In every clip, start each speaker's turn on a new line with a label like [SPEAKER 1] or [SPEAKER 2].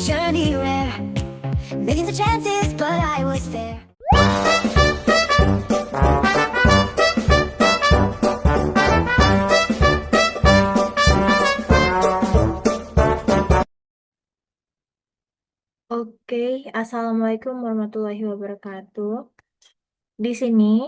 [SPEAKER 1] journey rare. Millions of chances, but I was there.
[SPEAKER 2] Oke, Assalamualaikum warahmatullahi wabarakatuh. Di sini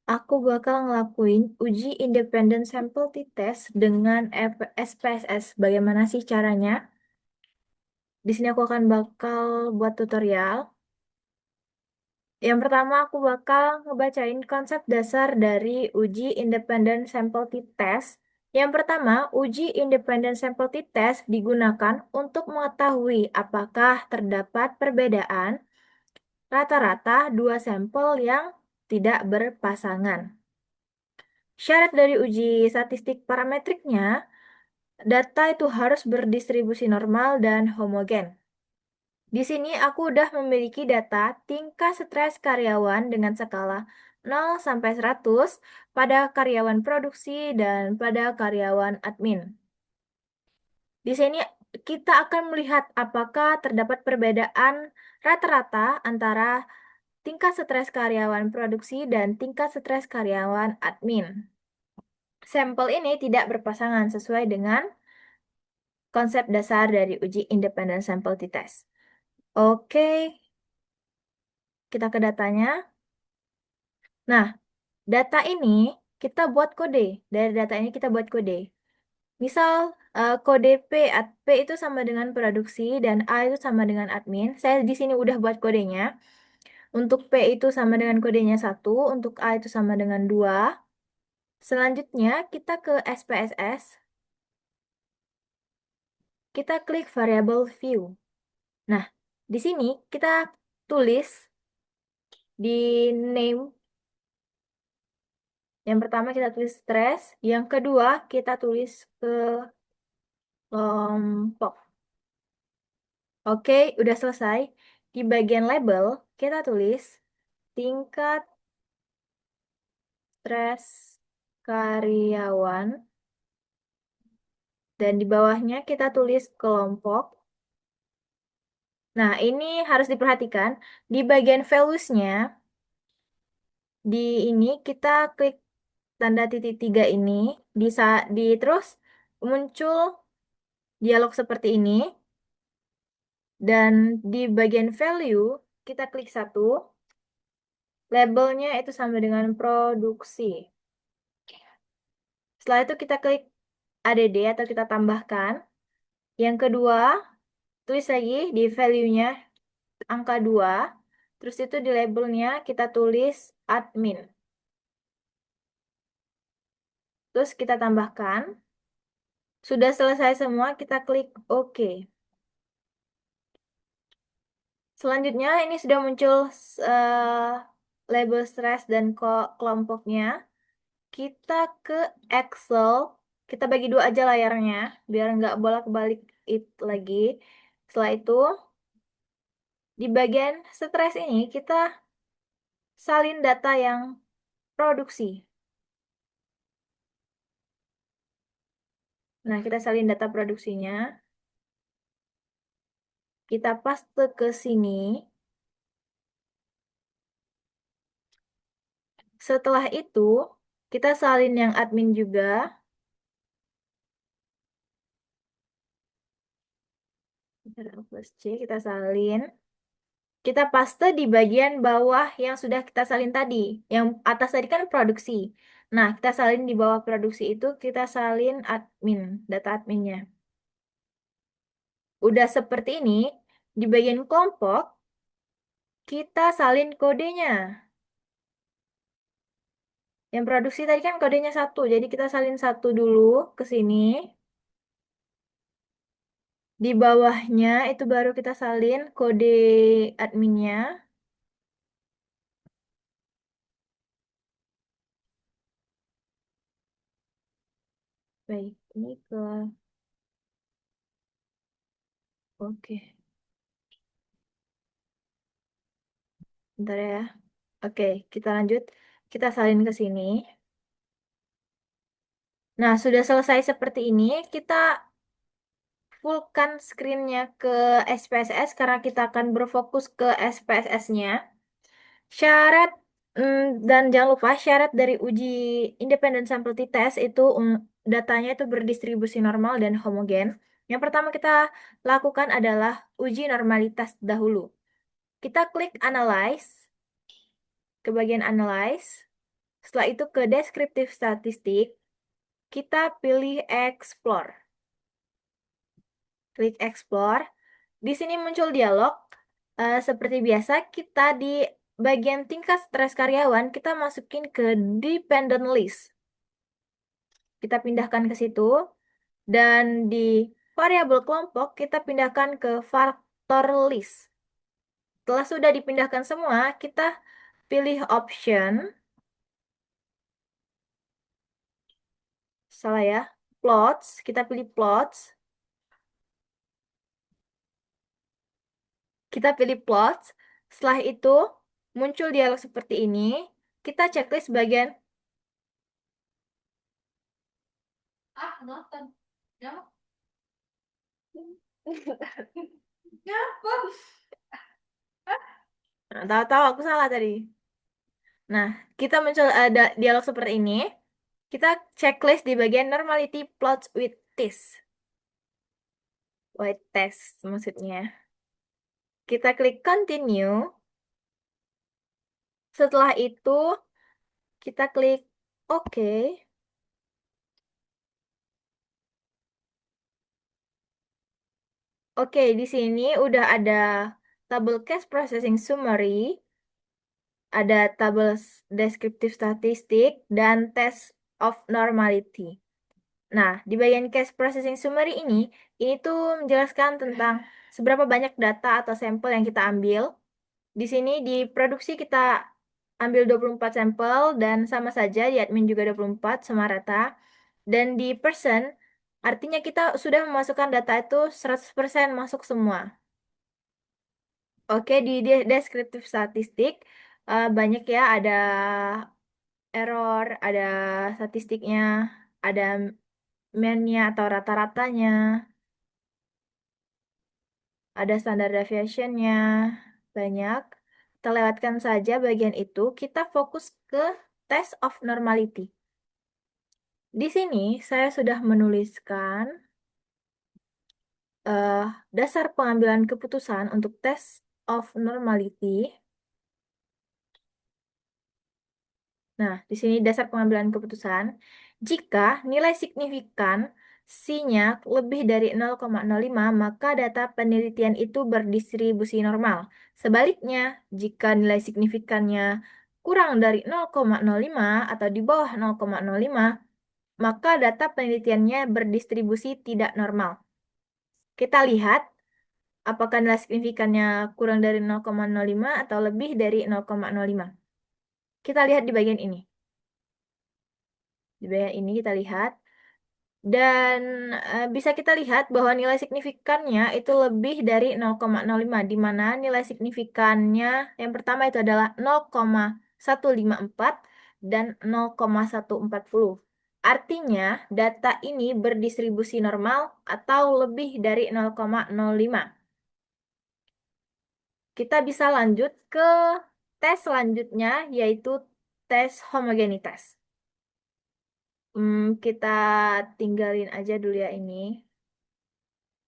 [SPEAKER 2] aku bakal ngelakuin uji independent sample t-test dengan SPSS. Bagaimana sih caranya? Di sini aku bakal buat tutorial. Yang pertama aku bakal ngebacain konsep dasar dari uji independent sample t-test. Yang pertama, uji independent sample t-test digunakan untuk mengetahui apakah terdapat perbedaan rata-rata dua sampel yang tidak berpasangan. Syarat dari uji statistik parametriknya, data itu harus berdistribusi normal dan homogen. Di sini aku udah memiliki data tingkat stres karyawan dengan skala 0 sampai 100 pada karyawan produksi dan pada karyawan admin. Di sini kita akan melihat apakah terdapat perbedaan rata-rata antara tingkat stres karyawan produksi dan tingkat stres karyawan admin. Sampel ini tidak berpasangan sesuai dengan konsep dasar dari uji independent sample t-test. Oke, kita ke datanya. Nah, data ini kita buat kode. Dari data ini kita buat kode. Misal kode P itu sama dengan produksi dan A itu sama dengan admin. Saya di sini udah buat kodenya. Untuk P itu sama dengan kodenya 1, untuk A itu sama dengan 2. Selanjutnya kita ke SPSS. Kita klik variable view. Nah, di sini kita tulis di name. Yang pertama kita tulis stress, yang kedua kita tulis ke kelompok. Oke, udah selesai. Di bagian label kita tulis tingkat stres karyawan dan di bawahnya kita tulis kelompok. Nah, ini harus diperhatikan di bagian values-nya. Di ini kita klik tanda titik 3 ini, terus muncul dialog seperti ini, dan di bagian value kita klik 1, labelnya itu sama dengan produksi. Setelah itu kita klik ADD atau kita tambahkan. Yang kedua, tulis lagi di value-nya angka 2, terus itu di labelnya kita tulis admin. Terus kita tambahkan. Sudah selesai semua, kita klik OK. Selanjutnya ini sudah muncul label stress dan kelompoknya. Kita ke Excel. Kita bagi dua aja layarnya, biar nggak bolak-balik lagi. Setelah itu, di bagian stres ini kita salin data yang produksi. Nah, kita salin data produksinya. Kita paste ke sini. Setelah itu, kita salin yang admin juga. Plus C, kita salin. Kita paste di bagian bawah yang sudah kita salin tadi. Yang atas tadi kan produksi. Nah, kita salin di bawah produksi itu, kita salin admin, data adminnya. Udah seperti ini, di bagian kelompok, kita salin kodenya. Yang produksi tadi kan kodenya 1, jadi kita salin 1 dulu ke sini. Di bawahnya itu baru kita salin kode adminnya. Baik, ini ke... Oke, bentar ya. Oke, kita lanjut. Kita salin ke sini. Nah, sudah selesai seperti ini, kita fullkan screen-nya ke SPSS karena kita akan berfokus ke SPSS-nya. Syarat dan jangan lupa syarat dari uji independent sample t-test itu datanya itu berdistribusi normal dan homogen. Yang pertama kita lakukan adalah uji normalitas dahulu. Kita klik analyze ke bagian analyze. Setelah itu ke descriptive statistik, kita pilih explore. Klik explore. Di sini muncul dialog. Seperti biasa, kita di bagian tingkat stres karyawan, kita masukin ke dependent list. Kita pindahkan ke situ. Dan di variabel kelompok, kita pindahkan ke faktor list. Setelah sudah dipindahkan semua, kita pilih option. Salah ya. Plots. Kita pilih plots. Kita pilih plots. Setelah itu, muncul dialog seperti ini. Kita checklist bagian nonton. Nah, tahu-tahu aku salah tadi. Nah, kita muncul ada dialog seperti ini. Kita checklist di bagian normality plots with test. With test maksudnya. Kita klik continue. Setelah itu, kita klik OK. Oke, di sini udah ada tabel case processing summary, ada tabel descriptive statistik, dan test of normality. Nah, di bagian case processing summary ini tuh menjelaskan tentang seberapa banyak data atau sampel yang kita ambil. Di sini di produksi kita ambil 24 sampel dan sama saja di admin juga 24 sama rata. Dan di person artinya kita sudah memasukkan data itu 100% masuk semua. Oke, di deskriptif statistik banyak ya, ada error, ada statistiknya, ada mean-nya atau rata-ratanya, ada standar deviation-nya, banyak. Kita lewatkan saja bagian itu, kita fokus ke test of normality. Di sini saya sudah menuliskan eh, dasar pengambilan keputusan untuk test of normality. Nah, di sini dasar pengambilan keputusan. Jika nilai signifikan C-nya lebih dari 0,05, maka data penelitian itu berdistribusi normal. Sebaliknya, jika nilai signifikannya kurang dari 0,05 atau di bawah 0,05, maka data penelitiannya berdistribusi tidak normal. Kita lihat apakah nilai signifikannya kurang dari 0,05 atau lebih dari 0,05. Kita lihat di bagian ini. Di bagian ini kita lihat. Dan bisa kita lihat bahwa nilai signifikannya itu lebih dari 0,05, di mana nilai signifikannya yang pertama itu adalah 0,154 dan 0,140. Artinya, data ini berdistribusi normal atau lebih dari 0,05. Kita bisa lanjut ke tes selanjutnya, yaitu tes homogenitas. Kita tinggalin aja dulu ya ini.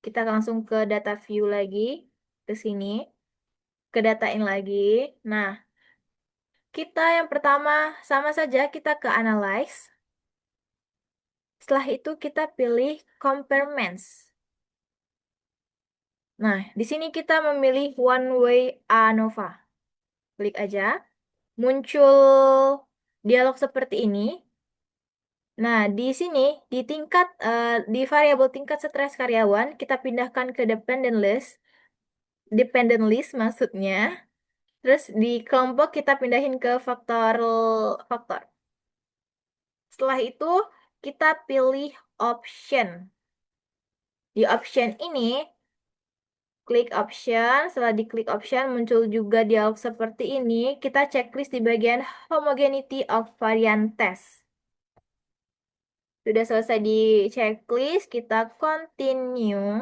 [SPEAKER 2] Kita langsung ke data view lagi, ke sini, ke data in lagi. Nah, kita yang pertama sama saja kita ke analyze. Setelah itu kita pilih compare means. Nah, di sini kita memilih one way ANOVA. Klik aja. Muncul dialog seperti ini. Nah, di sini di variabel tingkat stres karyawan kita pindahkan ke dependent list maksudnya. Terus di kelompok kita pindahin ke faktor faktor. Setelah itu kita pilih option. Di option ini klik option. Setelah diklik option muncul juga dialog seperti ini. Kita checklist di bagian homogeneity of variant test. Sudah selesai di checklist, kita continue.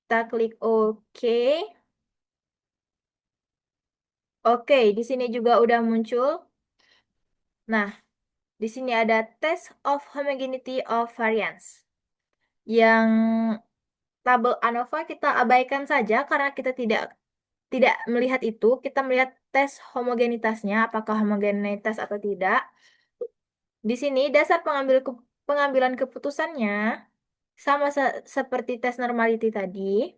[SPEAKER 2] Kita klik OK. Oke, di sini juga udah muncul. Nah, di sini ada test of homogeneity of variance. Yang tabel ANOVA kita abaikan saja karena kita tidak melihat itu. Kita melihat tes homogenitasnya, apakah homogenitas atau tidak. Di sini dasar pengambilan keputusannya sama seperti tes normality tadi.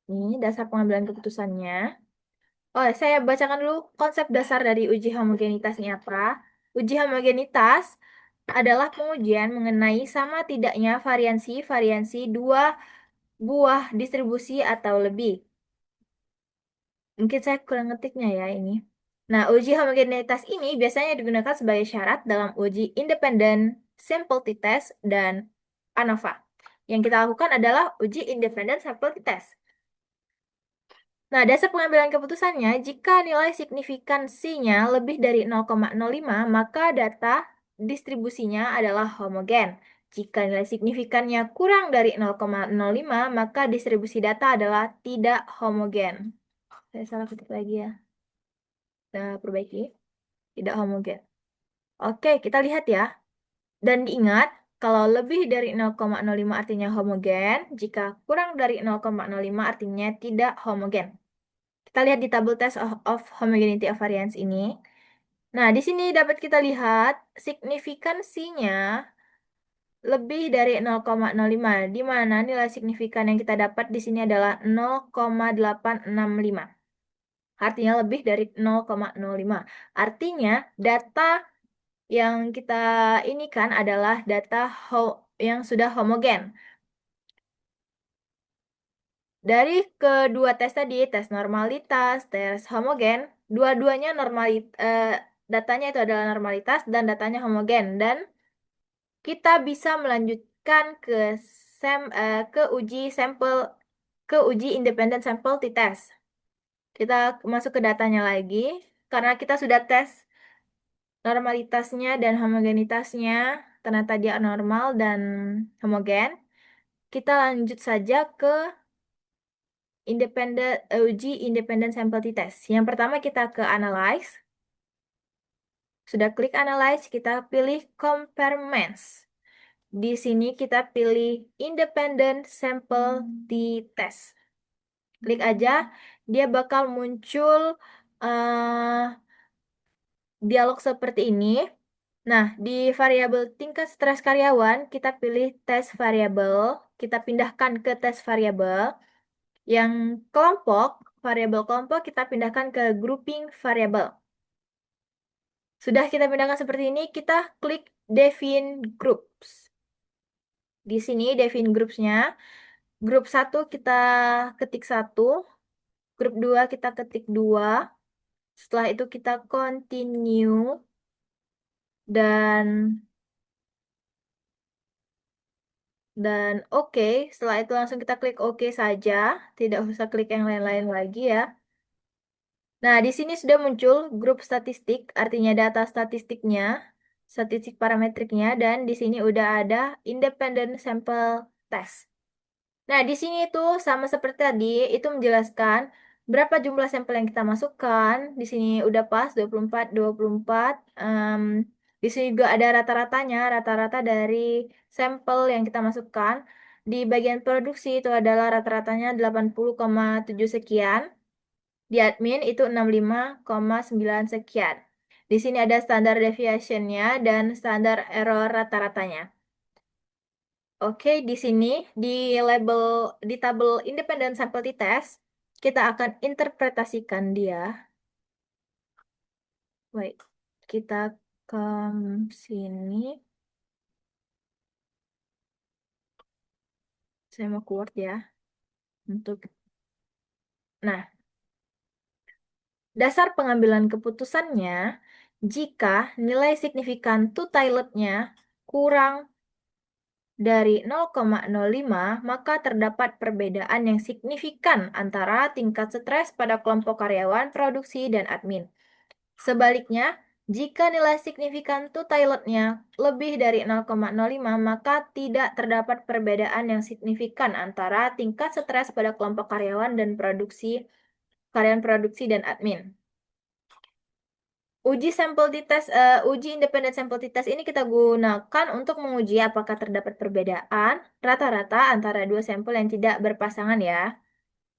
[SPEAKER 2] Ini dasar pengambilan keputusannya. Oh, saya bacakan dulu konsep dasar dari uji homogenitas ini apa. Uji homogenitas adalah pengujian mengenai sama tidaknya variansi dua buah distribusi atau lebih. Mungkin saya kurang ngetiknya ya ini. Nah, uji homogenitas ini biasanya digunakan sebagai syarat dalam uji independent sample t-test dan ANOVA. Yang kita lakukan adalah uji independent sample t-test. Nah, dasar pengambilan keputusannya, jika nilai signifikansinya lebih dari 0,05, maka data distribusinya adalah homogen. Jika nilai signifikannya kurang dari 0,05, maka distribusi data adalah tidak homogen. Saya salah ketik lagi ya. Kita perbaiki. Tidak homogen. Oke, kita lihat ya. Dan diingat, kalau lebih dari 0,05 artinya homogen, jika kurang dari 0,05 artinya tidak homogen. Kita lihat di tabel test of homogeneity of variance ini. Nah, di sini dapat kita lihat signifikansinya lebih dari 0,05, di mana nilai signifikan yang kita dapat di sini adalah 0,865. Artinya lebih dari 0,05. Artinya data yang kita ini kan adalah data yang sudah homogen. Dari kedua tes tadi, tes normalitas, tes homogen, dua-duanya datanya itu adalah normalitas dan datanya homogen. Dan kita bisa melanjutkan ke uji sampel, ke uji independent sample t-test. Kita masuk ke datanya lagi, karena kita sudah tes normalitasnya dan homogenitasnya, ternyata dia normal dan homogen. Kita lanjut saja ke uji independent sample t-test. Yang pertama kita ke analyze. Sudah klik analyze, kita pilih comparements. Di sini kita pilih independent sample t-test. Klik aja, dia bakal muncul dialog seperti ini. Nah, di variabel tingkat stres karyawan, kita pilih tes variabel. Kita pindahkan ke tes variabel. Yang variabel kelompok kita pindahkan ke grouping variabel. Sudah kita pindahkan seperti ini, kita klik define groups. Di sini define groupsnya, grup 1 kita ketik 1, grup 2 kita ketik 2, setelah itu kita continue, dan oke. Setelah itu langsung kita klik oke saja, tidak usah klik yang lain-lain lagi ya. Nah, di sini sudah muncul grup statistik, artinya data statistiknya, statistik parametriknya, dan di sini udah ada independent sample test. Nah, di sini itu sama seperti tadi, itu menjelaskan berapa jumlah sampel yang kita masukkan. Di sini udah pas 24, 24. Di sini juga ada rata-ratanya, rata-rata dari sampel yang kita masukkan. Di bagian produksi itu adalah rata-ratanya 80,7 sekian. Di admin itu 65,9 sekian. Di sini ada standar deviation-nya dan standar error rata-ratanya. Oke, di sini di tabel independent sample t-test, kita akan interpretasikan dia. Wait, kita ke sini. Saya mau keyword ya. Nah, dasar pengambilan keputusannya, jika nilai signifikan two-tilednya kurang dari 0,05, maka terdapat perbedaan yang signifikan antara tingkat stres pada kelompok karyawan, produksi, dan admin. Sebaliknya, Jika nilai signifikan Tootailetnya lebih dari 0,05, maka tidak terdapat perbedaan yang signifikan antara tingkat stres pada kelompok karyawan dan karyawan produksi dan admin. Uji independen sampel t-test ini kita gunakan untuk menguji apakah terdapat perbedaan rata-rata antara dua sampel yang tidak berpasangan ya.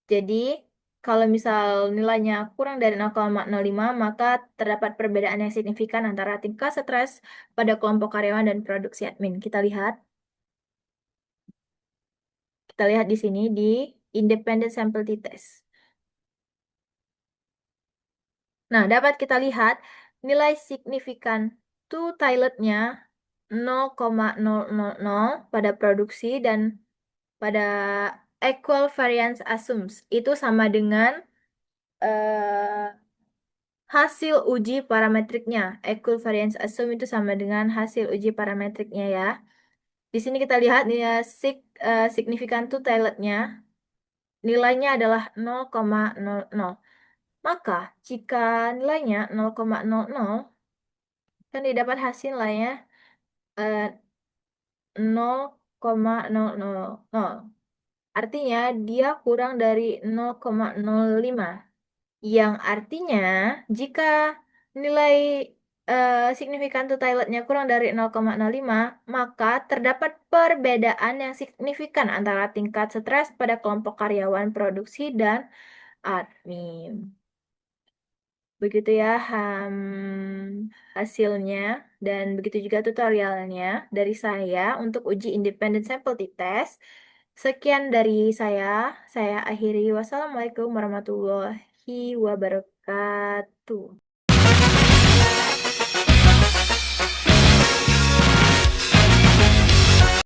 [SPEAKER 2] Jadi, kalau misal nilainya kurang dari 0,05, maka terdapat perbedaan yang signifikan antara tingkat stres pada kelompok karyawan dan produksi admin. Kita lihat di sini di independent sample t-test. Nah, dapat kita lihat nilai signifikan Tootailetnya 0,000 pada produksi dan pada equal variance assumes itu sama dengan eh, hasil uji parametriknya. Equal variance assume itu sama dengan hasil uji parametriknya ya. Di sini kita lihat signifikan Tootailetnya nilainya adalah 0,00. Maka jika nilainya 0,00 kan didapat hasil nilainya eh, 0,000. Artinya dia kurang dari 0,05. Yang artinya jika nilai signifikan Tootailetnya kurang dari 0,05, maka terdapat perbedaan yang signifikan antara tingkat stres pada kelompok karyawan produksi dan admin. Begitu ya hasilnya dan begitu juga tutorialnya dari saya untuk uji independent sample t-test. Sekian dari saya akhiri. Wassalamualaikum warahmatullahi wabarakatuh.